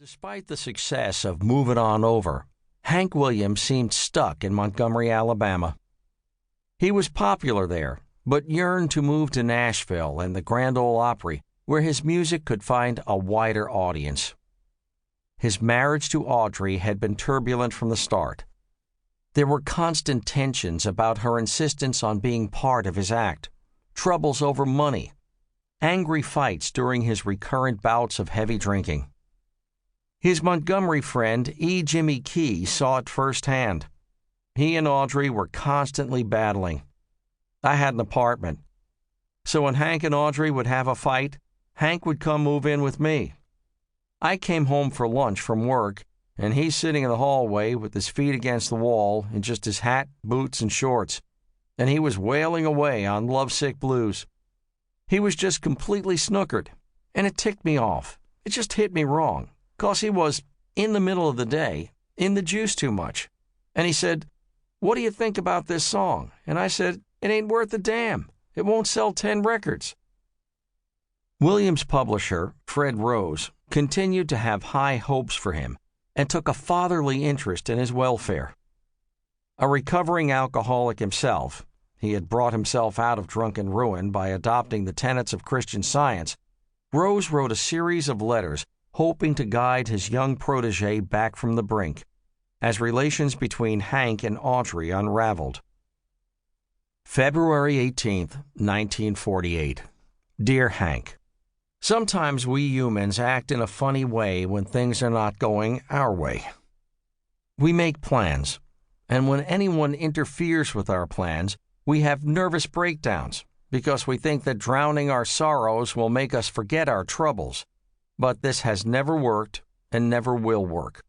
Despite the success of Move It On Over, Hank Williams seemed stuck in Montgomery, Alabama. He was popular there, but yearned to move to Nashville and the Grand Ole Opry, where his music could find a wider audience. His marriage to Audrey had been turbulent from the start. There were constant tensions about her insistence on being part of his act, troubles over money, angry fights during his recurrent bouts of heavy drinking. His Montgomery friend E. Jimmy Key saw it firsthand. He and Audrey were constantly battling. I had an apartment, so when Hank and Audrey would have a fight, Hank would come move in with me. I came home for lunch from work, and he's sitting in the hallway with his feet against the wall in just his hat, boots, and shorts, and he was wailing away on lovesick blues. He was just completely snookered, and it ticked me off. It just hit me wrong, 'cause he was, in the middle of the day, in the juice too much. And he said, "What do you think about this song?" And I said, "It ain't worth a damn. It won't sell 10 records." Williams' publisher, Fred Rose, continued to have high hopes for him and took a fatherly interest in his welfare. A recovering alcoholic himself, he had brought himself out of drunken ruin by adopting the tenets of Christian Science. Rose wrote a series of letters hoping to guide his young protege back from the brink, as relations between Hank and Audrey unraveled. February 18th, 1948. Dear Hank, sometimes we humans act in a funny way when things are not going our way. We make plans, and when anyone interferes with our plans, we have nervous breakdowns because we think that drowning our sorrows will make us forget our troubles. But this has never worked and never will work.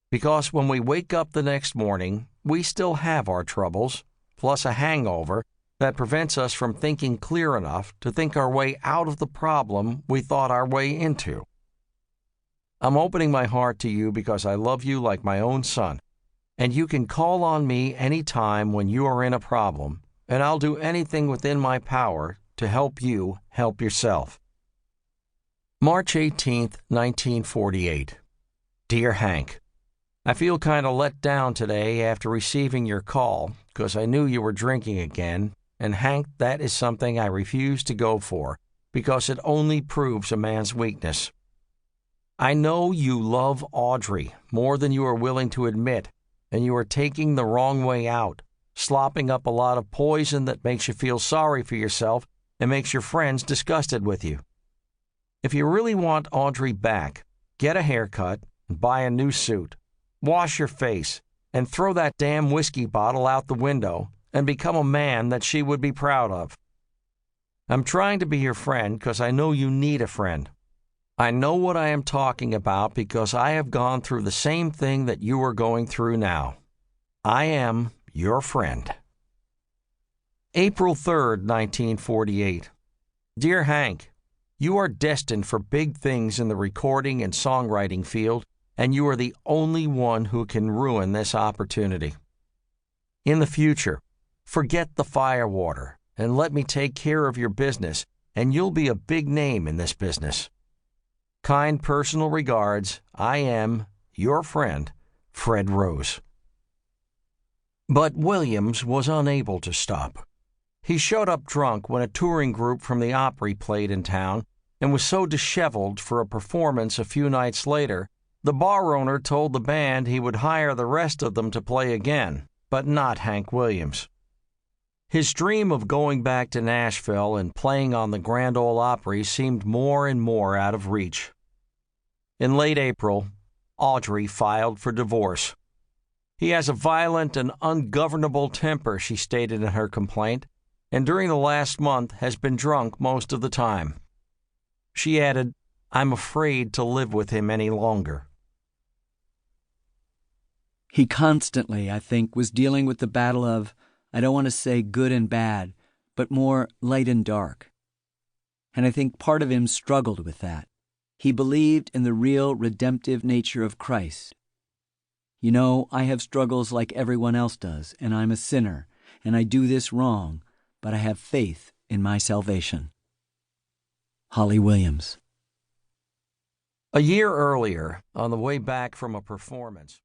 Because when we wake up the next morning, we still have our troubles, plus a hangover that prevents us from thinking clear enough to think our way out of the problem we thought our way into. I'm opening my heart to you because I love you like my own son, and you can call on me any time when you are in a problem, and I'll do anything within my power to help you help yourself. March 18th, 1948. Dear Hank, I feel kind of let down today after receiving your call because I knew you were drinking again, and Hank, that is something I refuse to go for because it only proves a man's weakness. I know you love Audrey more than you are willing to admit, and you are taking the wrong way out, slopping up a lot of poison that makes you feel sorry for yourself and makes your friends disgusted with you. If you really want Audrey back, get a haircut and buy a new suit. Wash your face and throw that damn whiskey bottle out the window and become a man that she would be proud of. I'm trying to be your friend because I know you need a friend. I know what I am talking about because I have gone through the same thing that you are going through now. I am your friend. April 3rd, 1948. Dear Hank, you are destined for big things in the recording and songwriting field, and you are the only one who can ruin this opportunity. In the future, forget the firewater and let me take care of your business, and you'll be a big name in this business. Kind personal regards, I am your friend, Fred Rose. But Williams was unable to stop. He showed up drunk when a touring group from the Opry played in town and was so disheveled for a performance a few nights later, the bar owner told the band he would hire the rest of them to play again, but not Hank Williams. His dream of going back to Nashville and playing on the Grand Ole Opry seemed more and more out of reach. In late April, Audrey filed for divorce. He has a violent and ungovernable temper, she stated in her complaint, and during the last month has been drunk most of the time. She added, I'm afraid to live with him any longer. He constantly, I think, was dealing with the battle of, I don't want to say good and bad, but more light and dark. And I think part of him struggled with that. He believed in the real redemptive nature of Christ. You know, I have struggles like everyone else does, and I'm a sinner, and I do this wrong, but I have faith in my salvation. Holly Williams. A year earlier, on the way back from a performance,